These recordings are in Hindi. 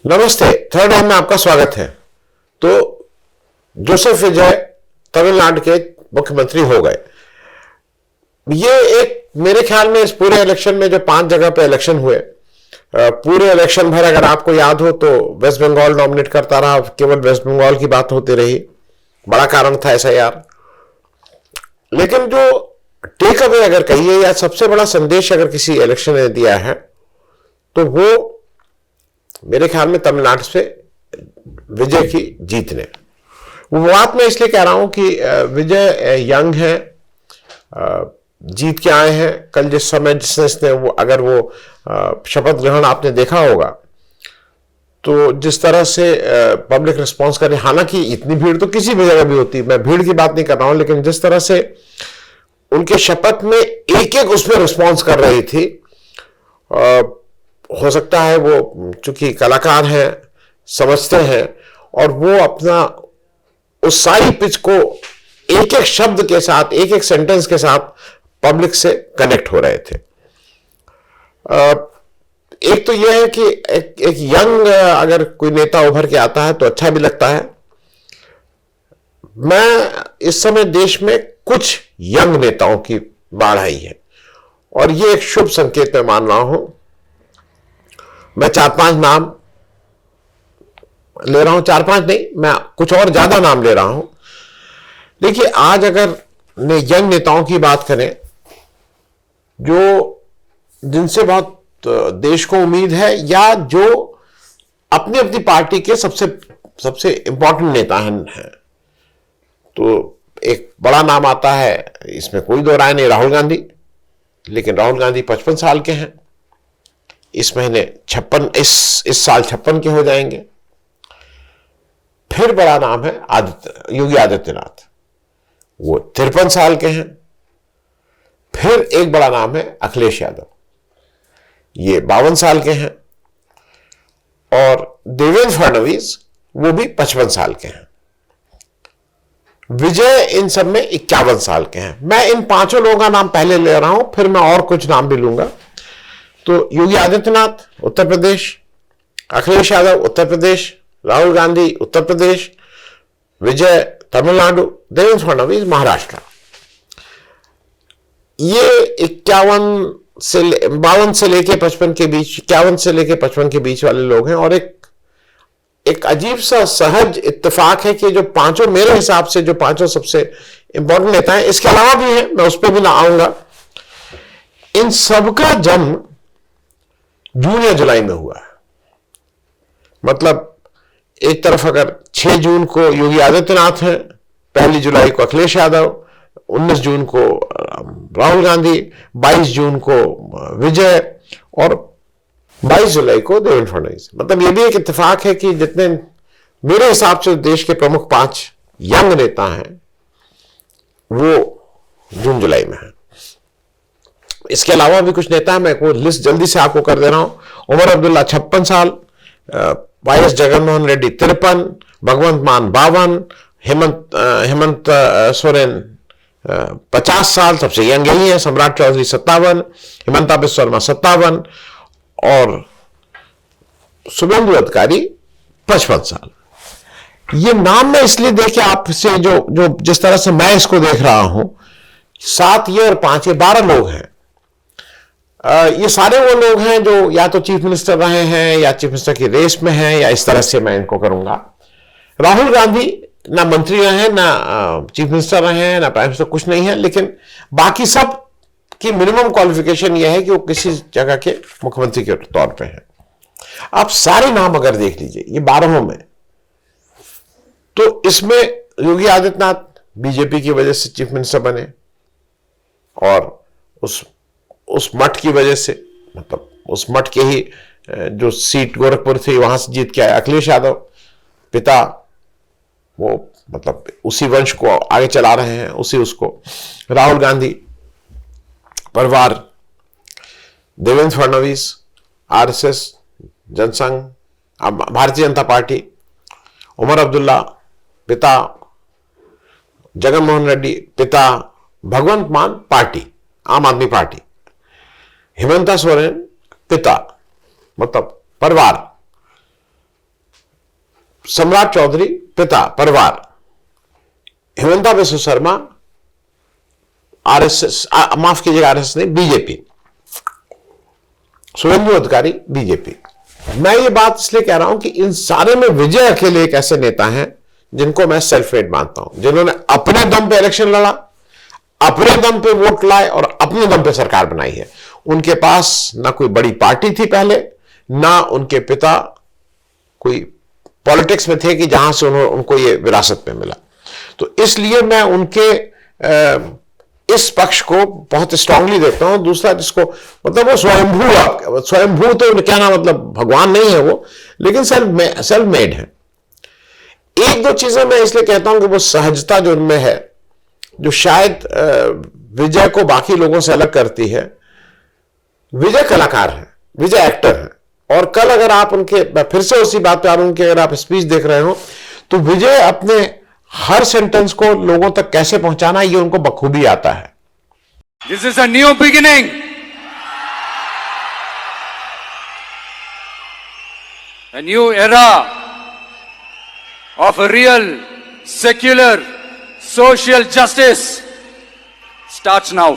नमस्ते। थर्ड टाइम में आपका स्वागत है। तो जोसेफ विजय तमिलनाडु के मुख्यमंत्री हो गए। ये एक मेरे ख्याल में इस पूरे इलेक्शन में जो 5 जगह पे इलेक्शन हुए, पूरे इलेक्शन भर अगर आपको याद हो तो वेस्ट बंगाल डोमिनेट करता रहा, केवल वेस्ट बंगाल की बात होती रही। बड़ा कारण था ऐसा यार। लेकिन जो टेक अवे अगर कहिए या सबसे बड़ा संदेश अगर किसी इलेक्शन ने दिया है तो वो मेरे ख्याल में तमिलनाडु से विजय की जीत ने। वो बात मैं इसलिए कह रहा हूं कि विजय यंग है, जीत के आए हैं। कल जिस समय जिसने वो अगर वो शपथ ग्रहण आपने देखा होगा तो जिस तरह से पब्लिक रिस्पांस करे, हालांकि इतनी भीड़ तो किसी भी जगह भी होती, मैं भीड़ की बात नहीं कर रहा हूं, लेकिन जिस तरह से उनके शपथ में एक एक उसमें रिस्पांस कर रही थी, हो सकता है वो चूंकि कलाकार हैं, समझते हैं, और वो अपना उस सारी पिच को एक एक शब्द के साथ, एक एक सेंटेंस के साथ पब्लिक से कनेक्ट हो रहे थे। एक तो यह है कि एक यंग अगर कोई नेता उभर के आता है तो अच्छा भी लगता है। मैं इस समय देश में कुछ यंग नेताओं की बाढ़ आई है और यह एक शुभ संकेत मैं मान रहा हूं। मैं 4-5 नाम ले रहा हूं, 4-5 नहीं, मैं कुछ और ज्यादा नाम ले रहा हूं। देखिए, आज अगर यंग नेताओं की बात करें जो जिनसे बहुत देश को उम्मीद है या जो अपनी अपनी पार्टी के सबसे इंपॉर्टेंट नेता हैं, तो एक बड़ा नाम आता है, इसमें कोई दो राय नहीं, राहुल गांधी। लेकिन राहुल गांधी 55 साल के हैं, इस महीने 56, इस साल 56 के हो जाएंगे। फिर बड़ा नाम है योगी आदित्यनाथ, वो 53 साल के हैं। फिर एक बड़ा नाम है अखिलेश यादव, ये 52 साल के हैं। और देवेंद्र फडणवीस, वो भी 55 साल के हैं। विजय इन सब में 51 साल के हैं। मैं इन 5 लोगों का नाम पहले ले रहा हूं, फिर मैं और कुछ नाम भी लूंगा। तो योगी आदित्यनाथ उत्तर प्रदेश, अखिलेश यादव उत्तर प्रदेश, राहुल गांधी उत्तर प्रदेश, विजय तमिलनाडु, देवेंद्र फडणवीस महाराष्ट्र। ये 52 से लेके 55 के बीच, 51 से लेके 55 के बीच वाले लोग हैं। और एक अजीब सा सहज इत्तेफाक है कि जो 5 मेरे हिसाब से जो 5 सबसे इंपॉर्टेंट नेता हैं, इसके अलावा भी हैं, मैं उस पर भी ना आऊंगा, इन सबका जन्म जून या जुलाई में हुआ है। मतलब एक तरफ अगर 6 जून को योगी आदित्यनाथ हैं, 1 जुलाई को अखिलेश यादव, 19 जून को राहुल गांधी, 22 जून को विजय और 22 जुलाई को देवेंद्र फडणवीस। मतलब ये भी एक इत्तेफाक है कि जितने मेरे हिसाब से देश के प्रमुख 5 यंग नेता हैं वो जून जुलाई में हैं। इसके अलावा भी कुछ नेता हैं, मैं को लिस्ट जल्दी से आपको कर दे रहा हूं। उमर अब्दुल्ला 56 साल, वाई एस जगनमोहन रेड्डी 53, भगवंत मान 52, हेमंत सोरेन 50 साल, सबसे यंग यही है। सम्राट चौधरी 57, हिमंता बिस्वा शर्मा 57 और शुभेंदु अधिकारी 55 साल। ये नाम मैं इसलिए देखे आपसे, जो जिस तरह से मैं इसको देख रहा हूं, 7 ये और 5 ये 12 लोग हैं। ये सारे वो लोग हैं जो या तो चीफ मिनिस्टर रहे हैं या चीफ मिनिस्टर की रेस में हैं, या इस तरह से मैं इनको करूंगा। राहुल गांधी ना मंत्री रहे हैं, ना चीफ मिनिस्टर रहे हैं, ना प्राइम मिनिस्टर, कुछ नहीं है। लेकिन बाकी सब की मिनिमम क्वालिफिकेशन यह है कि वो किसी जगह के मुख्यमंत्री के तौर पे हैं। आप सारे नाम अगर देख लीजिए ये 12 में, तो इसमें योगी आदित्यनाथ बीजेपी की वजह से चीफ मिनिस्टर बने और उस मठ की वजह से, मतलब उस मठ के ही जो सीट गोरखपुर थी वहां से जीत के आए। अखिलेश यादव पिता, वो मतलब उसी वंश को आगे चला रहे हैं, उसको। राहुल गांधी परिवार, देवेंद्र फडणवीस आरएसएस, जनसंघ, भारतीय जनता पार्टी, उमर अब्दुल्ला पिता, जगनमोहन रेड्डी पिता, भगवंत मान पार्टी आम आदमी पार्टी, हेमंता सोरेन पिता, मतलब परिवार, सम्राट चौधरी पिता परिवार, हिमंता बिस्वा शर्मा आरएसएस, माफ कीजिएगा आरएसएस नहीं, बीजेपी, शुभेंदु अधिकारी बीजेपी। मैं ये बात इसलिए कह रहा हूं कि इन सारे में विजय अकेले एक ऐसे नेता हैं जिनको मैं सेल्फ मेड मानता हूं, जिन्होंने अपने दम पे इलेक्शन लड़ा, अपने दम पे वोट लाए और अपने दम पे सरकार बनाई है। उनके पास ना कोई बड़ी पार्टी थी पहले, ना उनके पिता कोई पॉलिटिक्स में थे कि जहां से उनको ये विरासत में मिला। तो इसलिए मैं उनके इस पक्ष को बहुत स्ट्रांगली देखता हूं। दूसरा, जिसको मतलब वो स्वयंभू तो क्या ना, मतलब भगवान नहीं है वो, लेकिन सेल्फ मेड है। एक दो चीजें मैं इसलिए कहता हूं कि वो सहजता जो उनमें है, जो शायद विजय को बाकी लोगों से अलग करती है। विजय कलाकार है, विजय एक्टर है, और कल अगर आप उनके, फिर से उसी बात पे आ रहा हूं कि अगर आप स्पीच देख रहे हो तो विजय अपने हर सेंटेंस को लोगों तक कैसे पहुंचाना ये उनको बखूबी आता है। This is a new beginning, a new era of a real secular social justice starts now.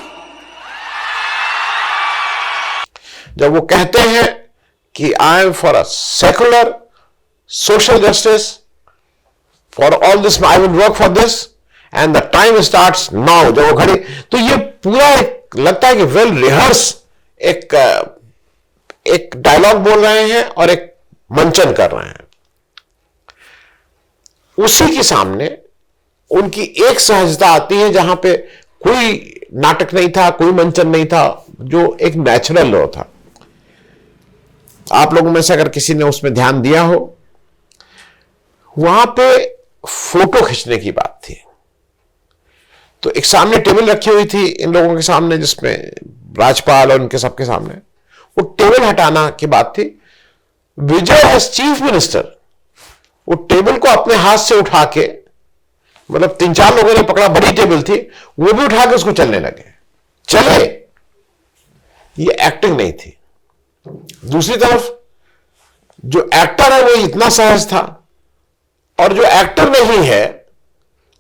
जब वो कहते हैं कि I am for a secular social justice, for all this I will work for this and the time starts now, जब वो घड़ी, तो ये पूरा एक लगता है कि वेल रिहर्स एक डायलॉग बोल रहे हैं और एक मंचन कर रहे हैं। उसी के सामने उनकी एक सहजता आती है जहां पे कोई नाटक नहीं था, कोई मंचन नहीं था, जो एक नेचुरल लो था। आप लोगों में से अगर किसी ने उसमें ध्यान दिया हो, वहां पे फोटो खींचने की बात थी। तो एक सामने टेबल रखी हुई थी इन लोगों के सामने, जिसमें राज्यपाल और उनके सबके सामने, वो टेबल हटाना की बात थी। विजय एज चीफ मिनिस्टर वो टेबल को अपने हाथ से उठा के, मतलब 3-4 लोगों ने पकड़ा, बड़ी टेबल थी, वो भी उठा के उसको चलने लगे, चले। ये एक्टिंग नहीं थी। दूसरी तरफ जो एक्टर है वो इतना सहज था, और जो एक्टर नहीं है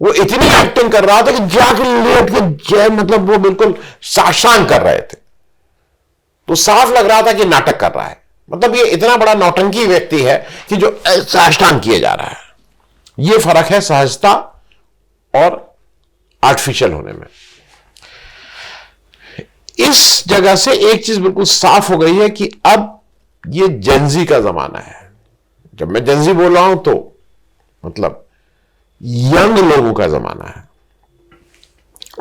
वो इतनी एक्टिंग कर रहा था कि जाके लेट के जय, मतलब वो बिल्कुल साष्टांग कर रहे थे। तो साफ लग रहा था कि नाटक कर रहा है, मतलब ये इतना बड़ा नौटंकी व्यक्ति है कि जो साष्टांग किया जा रहा है। ये फर्क है सहजता और आर्टिफिशियल होने में। इस जगह से एक चीज बिल्कुल साफ हो गई है कि अब ये जेनजी का जमाना है। जब मैं जेनजी बोल रहा हूं तो मतलब यंग लोगों का जमाना है,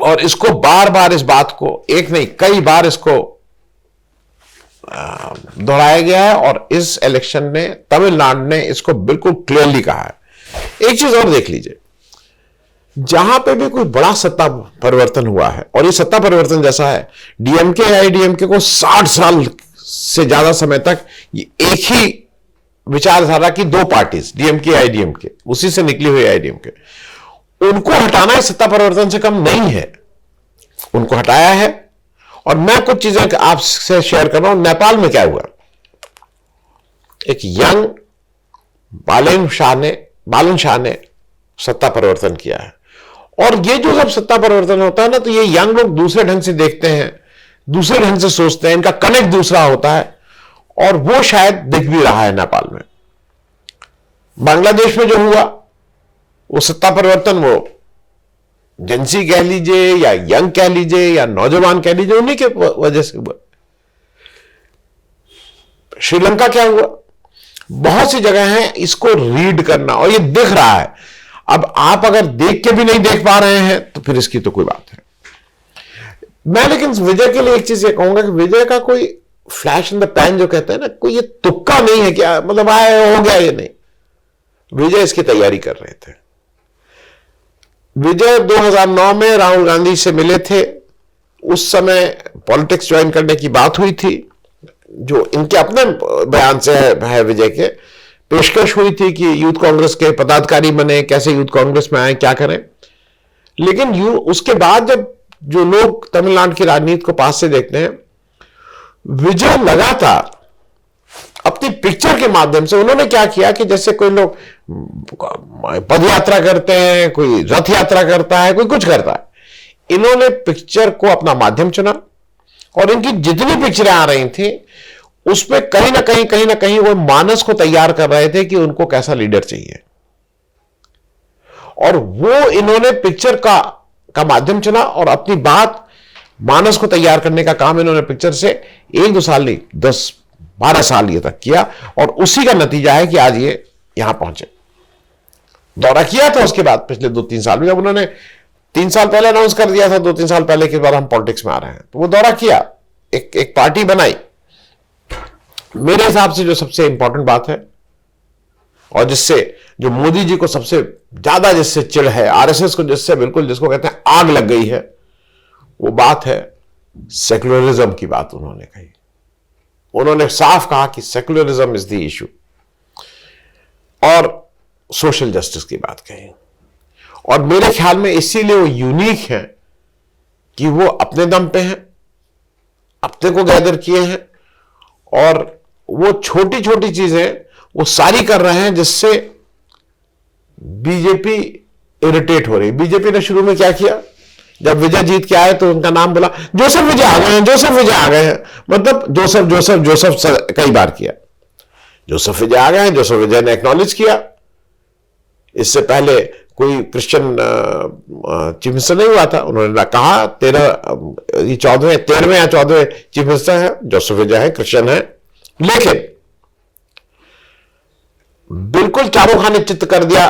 और इसको बार बार, इस बात को एक नहीं कई बार इसको दोहराया गया है, और इस इलेक्शन ने, तमिलनाडु ने इसको बिल्कुल क्लियरली कहा है। एक चीज और देख लीजिए, जहां पे भी कोई बड़ा सत्ता परिवर्तन हुआ है, और ये सत्ता परिवर्तन जैसा है, डीएमके आईडीएमके को 60 साल से ज्यादा समय तक ये एक ही विचारधारा की दो पार्टीज, डीएमके आईडीएमके, उसी से निकली हुई आईडीएमके, उनको हटाना इस सत्ता परिवर्तन से कम नहीं है। उनको हटाया है। और मैं कुछ चीजें आपसे शेयर कर रहा हूं। नेपाल में क्या हुआ, एक यंग बालन शाह ने सत्ता परिवर्तन किया है। और ये जो जब सत्ता परिवर्तन होता है ना, तो ये यंग लोग दूसरे ढंग से देखते हैं, दूसरे ढंग से सोचते हैं, इनका कनेक्ट दूसरा होता है, और वो शायद दिख भी रहा है नेपाल में। बांग्लादेश में जो हुआ वो सत्ता परिवर्तन, वो जेंसी कह लीजिए या यंग कह लीजिए या नौजवान कह लीजिए, उन्हीं के वजह से हुआ। श्रीलंका क्या हुआ, बहुत सी जगह है इसको रीड करना, और ये दिख रहा है। अब आप अगर देख के भी नहीं देख पा रहे हैं तो फिर इसकी तो कोई बात है। मैं लेकिन विजय के लिए एक चीज ये कहूंगा कि विजय का कोई फ्लैश इन द पैन जो कहते हैं ना, कोई ये तुक्का नहीं है क्या, मतलब आए हो गया, ये नहीं। विजय इसकी तैयारी कर रहे थे। विजय 2009 में राहुल गांधी से मिले थे। उस समय पॉलिटिक्स ज्वाइन करने की बात हुई थी, जो इनके अपने बयान से है विजय के। पेशकश हुई थी कि यूथ कांग्रेस के पदाधिकारी बने, कैसे यूथ कांग्रेस में आए, क्या करें। लेकिन उसके बाद जब जो लोग तमिलनाडु की राजनीति को पास से देखते हैं, विजय लगातार अपनी पिक्चर के माध्यम से, उन्होंने क्या किया कि जैसे कोई लोग पद यात्रा करते हैं, कोई रथ यात्रा करता है, कोई कुछ करता है। इन्होंने पिक्चर को अपना माध्यम चुना और इनकी जितनी पिक्चरें आ रही थी उसमें कहीं ना कहीं वो मानस को तैयार कर रहे थे कि उनको कैसा लीडर चाहिए, और वो इन्होंने पिक्चर का माध्यम चुना और अपनी बात मानस को तैयार करने का काम इन्होंने पिक्चर से 1-2 साल नहीं 10-12 साल ये तक किया, और उसी का नतीजा है कि आज ये यहां पहुंचे। दौरा किया था उसके बाद पिछले 2-3 साल में, जब उन्होंने 3 साल पहले अनाउंस कर दिया था 2-3 साल पहले के बाद हम पॉलिटिक्स में आ रहे हैं, तो वो दौरा किया, एक पार्टी बनाई। मेरे हिसाब से जो सबसे इंपॉर्टेंट बात है और जिससे जो मोदी जी को सबसे ज्यादा जिससे चिढ़ है, आरएसएस को जिससे बिल्कुल जिसको कहते हैं आग लग गई है, वो बात है सेक्युलरिज्म की बात उन्होंने कही। उन्होंने साफ कहा कि सेक्युलरिज्म इज द इशू और सोशल जस्टिस की बात कही। और मेरे ख्याल में इसीलिए वो यूनिक है कि वो अपने दम पे हैं, अपने को गैदर किए हैं, और वो छोटी छोटी चीजें वो सारी कर रहे हैं जिससे बीजेपी इरिटेट हो रही। बीजेपी ने शुरू में क्या किया, जब विजय जीत के आए तो उनका नाम बोला, जोसेफ विजय आ गए हैं, जोसेफ विजय आ गए हैं, मतलब जोसेफ जोसेफ जोसेफ कई बार किया। जोसेफ विजय आ गए हैं, जोसेफ विजय ने एक्नॉलेज किया। इससे पहले कोई क्रिश्चियन चीफ मिनिस्टर नहीं हुआ था, उन्होंने कहा 13वें या 14वें चीफ मिनिस्टर है जोसेफ विजय है, क्रिश्चियन है। लेकिन बिल्कुल चारों खाने चित्त कर दिया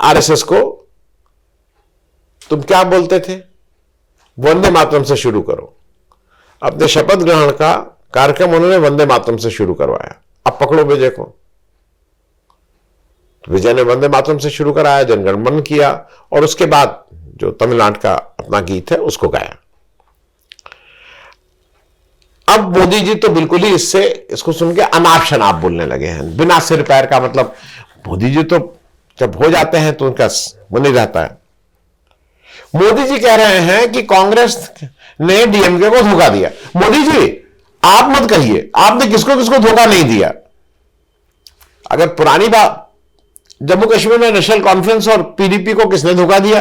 आरएसएस को। तुम क्या बोलते थे, वंदे मातरम से शुरू करो। अपने शपथ ग्रहण का कार्यक्रम उन्होंने वंदे मातरम से शुरू करवाया। अब पकड़ो विजय को। तो विजय ने वंदे मातरम से शुरू कराया, जनगण मन किया, और उसके बाद जो तमिलनाडु का अपना गीत है उसको गाया। अब मोदी जी तो बिल्कुल ही इसको सुन के अनाप शनाप बोलने लगे हैं, बिना सिर पैर का। मतलब मोदी जी तो जब हो जाते हैं तो उनका वो नहीं रहता है। मोदी जी कह रहे हैं कि कांग्रेस ने डीएमके को धोखा दिया। मोदी जी आप मत कहिए, आपने किसको किसको धोखा नहीं दिया। अगर पुरानी बात, जम्मू कश्मीर में नेशनल कॉन्फ्रेंस और पीडीपी को किसने धोखा दिया,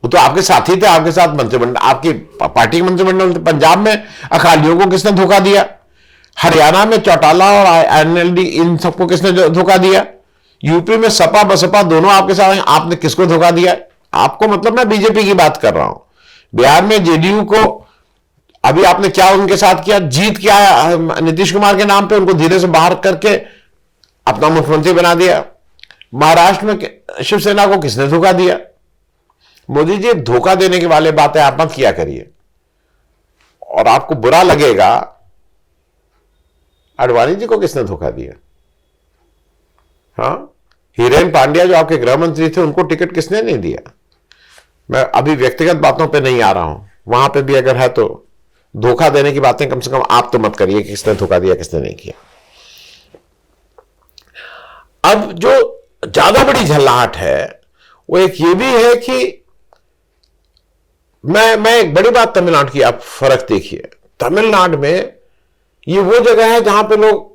वो तो आपके साथी थे, आपके साथ मंत्रिमंडल, आपकी पार्टी के मंत्रिमंडल। पंजाब में अकालियों को किसने धोखा दिया, हरियाणा में चौटाला और एनएलडी इन सबको किसने धोखा दिया, यूपी में सपा बसपा दोनों आपके साथ हैं, आपने किसको धोखा दिया। आपको मतलब मैं बीजेपी की बात कर रहा हूं। बिहार में जेडीयू को अभी आपने क्या उनके साथ किया, जीत क्या है नीतीश कुमार के नाम पे, उनको धीरे से बाहर करके अपना मुख्यमंत्री बना दिया। महाराष्ट्र में शिवसेना को किसने धोखा दिया। मोदी जी धोखा देने के वाले बातें आप मत किया करिए, और आपको बुरा लगेगा। अडवाणी जी को किसने धोखा दिया, हाँ, हिरेन पांड्या जो आपके गृह मंत्री थे उनको टिकट किसने नहीं दिया। मैं अभी व्यक्तिगत बातों पे नहीं आ रहा हूं, वहां पे भी अगर है तो धोखा देने की बातें कम से कम आप तो मत करिए, किसने धोखा दिया किसने नहीं किया। अब जो ज्यादा बड़ी झल्लाहट है वो एक ये भी है कि मैं एक बड़ी बात तमिलनाडु की आप फर्क देखिए। तमिलनाडु में ये वो जगह है जहां पे लोग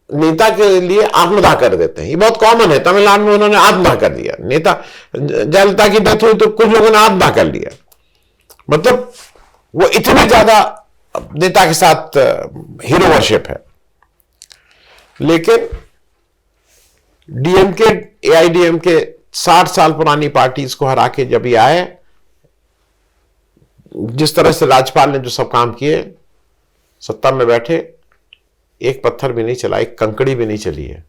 नेता के लिए आत्मदाह कर देते हैं। ये बहुत कॉमन है तमिलनाडु में, उन्होंने आत्मदाह कर दिया। नेता जयललिता की डेथ हुई तो कुछ लोगों ने आत्मदाह कर लिया। मतलब वो इतने ज्यादा नेता के साथ हीरो वर्शिप है। लेकिन डीएमके एआईडीएमके 60 साल पुरानी पार्टी इसको हरा के जब ये आए, जिस तरह से राज्यपाल ने जो सब काम किए, सत्ता में बैठे, एक पत्थर भी नहीं चला, एक कंकड़ी भी नहीं चली है।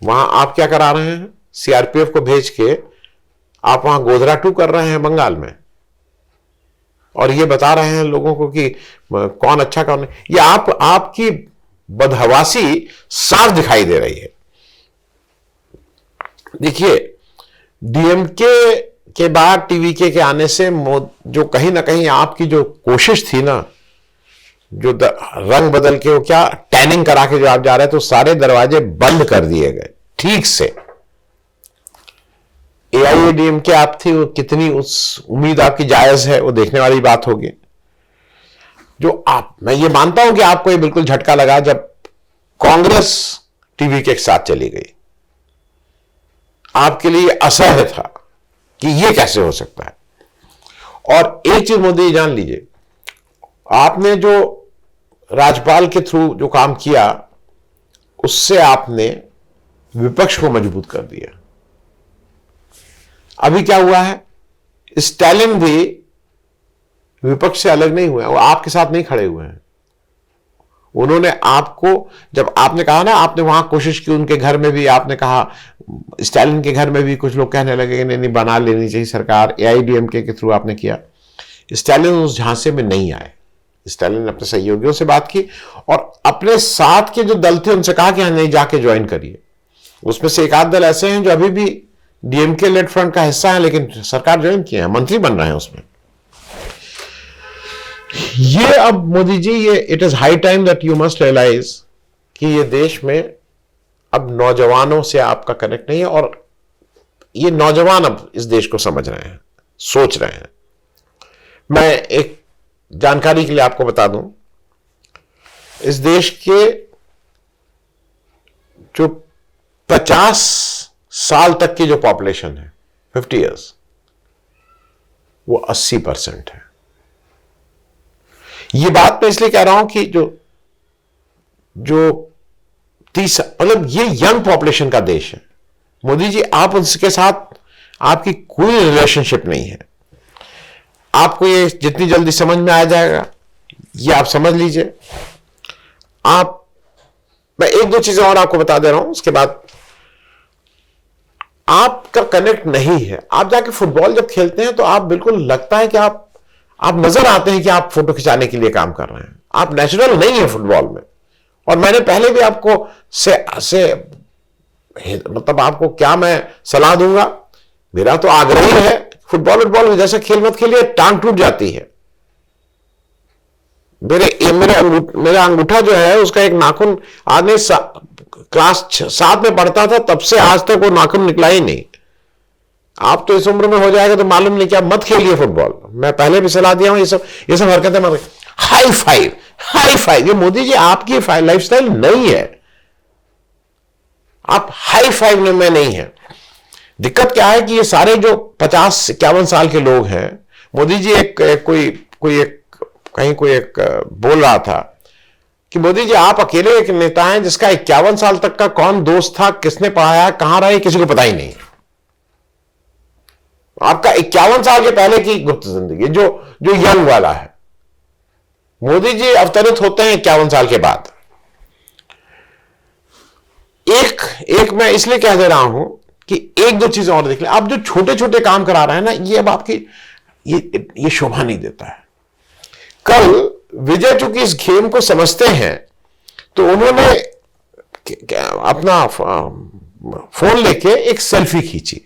वहां आप क्या करा रहे हैं, सीआरपीएफ को भेज के आप वहां गोधरा 2 कर रहे हैं बंगाल में, और ये बता रहे हैं लोगों को कि कौन अच्छा कौन नहीं। ये आपकी बदहवासी साफ दिखाई दे रही है। देखिए, डीएमके के बाद टीवीके के आने से जो कहीं ना कहीं आपकी जो कोशिश थी ना, जो रंग बदल के वो क्या टैनिंग करा के जो आप जा रहे थे, तो सारे दरवाजे बंद कर दिए गए ठीक से। एआईएडीएमके आप थी, वो कितनी उस उम्मीद आपकी जायज है वो देखने वाली बात होगी। मैं ये मानता हूं कि आपको ये बिल्कुल झटका लगा जब कांग्रेस टीवीके के साथ चली गई। आपके लिए असह्य था कि ये कैसे हो सकता है। और एक चीज मोदी जी जान लीजिए, आपने जो राज्यपाल के थ्रू जो काम किया उससे आपने विपक्ष को मजबूत कर दिया। अभी क्या हुआ है, स्टालिन भी विपक्ष से अलग नहीं हुए, वो आपके साथ नहीं खड़े हुए हैं। उन्होंने आपको, जब आपने कहा ना, आपने वहां कोशिश की उनके घर में भी, आपने कहा स्टालिन के घर में भी कुछ लोग कहने लगे कि नहीं बना लेनी चाहिए सरकार, एआईडीएमके के थ्रू आपने किया। स्टालिन उस झांसे में नहीं आए। स्टालिन ने अपने सहयोगियों से बात की और अपने साथ के जो दल थे उनसे कहा कि हाँ नहीं, जाके ज्वाइन करिए। उसमें से एक आध दल ऐसे हैं जो अभी भी डीएमके लेड फ्रंट का हिस्सा है, लेकिन सरकार ज्वाइन किए हैं, मंत्री बन रहे हैं उसमें। ये अब मोदी जी, ये it is high time that you must realise कि ये देश में अब नौजवानों से आपका कनेक्ट नहीं है, और ये नौजवान अब इस देश को समझ रहे हैं, सोच रहे हैं। मैं एक जानकारी के लिए आपको बता दूं, इस देश के जो 50 साल तक की जो पॉपुलेशन है, 50 इयर्स, वो 80% है। ये बात मैं इसलिए कह रहा हूं कि जो 30, मतलब ये यंग पॉपुलेशन का देश है। मोदी जी, आप उसके साथ आपकी कोई रिलेशनशिप नहीं है। आपको ये जितनी जल्दी समझ में आ जाएगा, ये आप समझ लीजिए। मैं एक दो चीजें और आपको बता दे रहा हूं, उसके बाद आपका कनेक्ट नहीं है। आप जाके फुटबॉल जब खेलते हैं तो आप बिल्कुल लगता है कि आप नजर आते हैं कि आप फोटो खिंचाने के लिए काम कर रहे हैं। आप नेचुरल नहीं है फुटबॉल में। और मैंने पहले भी आपको मतलब आपको क्या मैं सलाह दूंगा, मेरा तो आग्रह ही है, फुटबॉल जैसे खेल मत खेलिए, टांग टूट जाती है। मेरा अंगूठा जो है उसका एक नाखून, आदमी क्लास 7 में पढ़ता था तब से आज तक वो नाखून निकला ही नहीं। आप तो इस उम्र में हो जाएगा तो मालूम नहीं क्या, मत खेलिए फुटबॉल। मैं पहले भी सलाह दिया हूं, ये सब हरकतें मत। हाई फाइव, ये मोदी जी आपकी लाइफस्टाइल नहीं है। आप हाई फाइव में नहीं है। दिक्कत क्या है कि ये सारे जो 50-51 साल के लोग हैं, मोदी जी कहीं कोई एक बोल रहा था कि मोदी जी आप अकेले एक नेता हैं जिसका 51 साल तक का कौन दोस्त था, किसने पढ़ाया, कहां रहा, किसी को पता ही नहीं। आपका 51 साल के पहले की गुप्त जिंदगी जो यंग वाला है। मोदी जी अवतरित होते हैं 51 साल के बाद। एक मैं इसलिए कह दे रहा हूं कि एक दो चीजें और देख लें। आप जो छोटे छोटे काम करा रहे हैं ना, ये अब आपकी ये शोभा नहीं देता है। कल विजय चूंकि इस गेम को समझते हैं तो उन्होंने अपना फोन लेके एक सेल्फी खींची,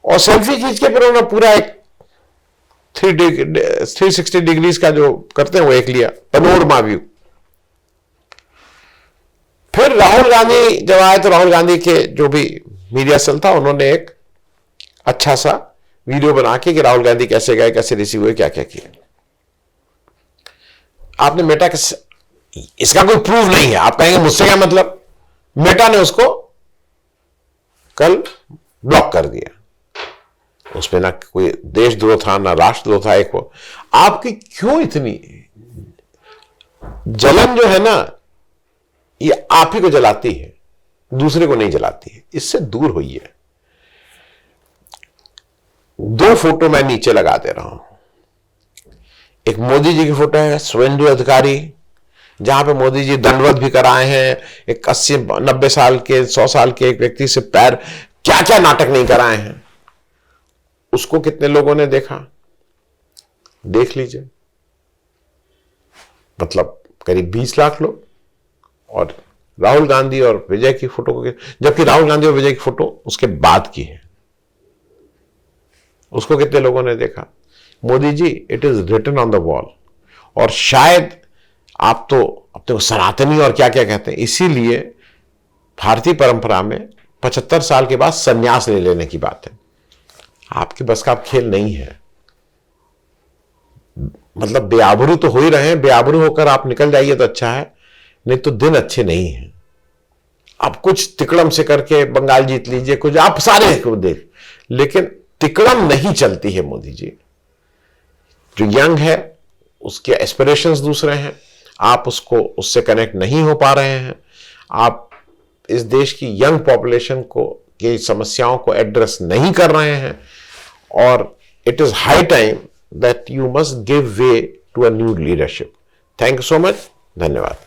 और सेल्फी खींच के फिर उन्होंने पूरा एक 360 डिग्रीज का जो करते हैं वो एक लिया, पनोरमा व्यू। फिर राहुल गांधी जब आए तो राहुल गांधी के जो भी मीडिया सेल था, उन्होंने एक अच्छा सा वीडियो बना के कि राहुल गांधी कैसे गए, कैसे रिसीव हुए, क्या क्या किया। आपने मेटा के, इसका कोई प्रूफ नहीं है। आप कहेंगे मुझसे क्या मतलब, मेटा ने उसको कल ब्लॉक कर दिया। उसमें ना कोई देशद्रोह था ना राष्ट्रद्रोह था। एक वो आपकी क्यों इतनी जलन जो है ना, ये आप ही को जलाती है, दूसरे को नहीं जलाती है। इससे दूर होइए। 2 फोटो मैं नीचे लगा दे रहा हूं। एक मोदी जी की फोटो है, शुभेंदु अधिकारी, जहां पे मोदी जी दंडवत भी कराए हैं। एक 80-90 साल के 100 साल के एक व्यक्ति से पैर, क्या क्या नाटक नहीं कराए हैं। उसको कितने लोगों ने देखा, देख लीजिए, मतलब करीब 20 लाख लोग। और राहुल गांधी और विजय की फोटो को, जबकि राहुल गांधी और विजय की फोटो उसके बाद की है, उसको कितने लोगों ने देखा। Modi ji, it is written on the wall. और शायद आप तो अपने को सनातनी और क्या क्या कहते हैं, इसीलिए भारतीय परंपरा में 75 साल के बाद संन्यास ले लेने की बात है। आपके बस का खेल नहीं है। मतलब बेआबरू तो हो ही रहे हैं, बेआबरू होकर आप निकल जाइए तो अच्छा है, नहीं तो दिन अच्छे नहीं है। आप कुछ तिकड़म से करके बंगाल जीत लीजिए, कुछ आप सारे को देख, लेकिन तिकड़म नहीं चलती है मोदी जी। जो यंग है उसके एस्पिरेशंस दूसरे हैं, आप उसको उससे कनेक्ट नहीं हो पा रहे हैं। आप इस देश की यंग पॉपुलेशन को की समस्याओं को एड्रेस नहीं कर रहे हैं, और it is high time that you must give way to a new leadership. Thank you so much, धन्यवाद।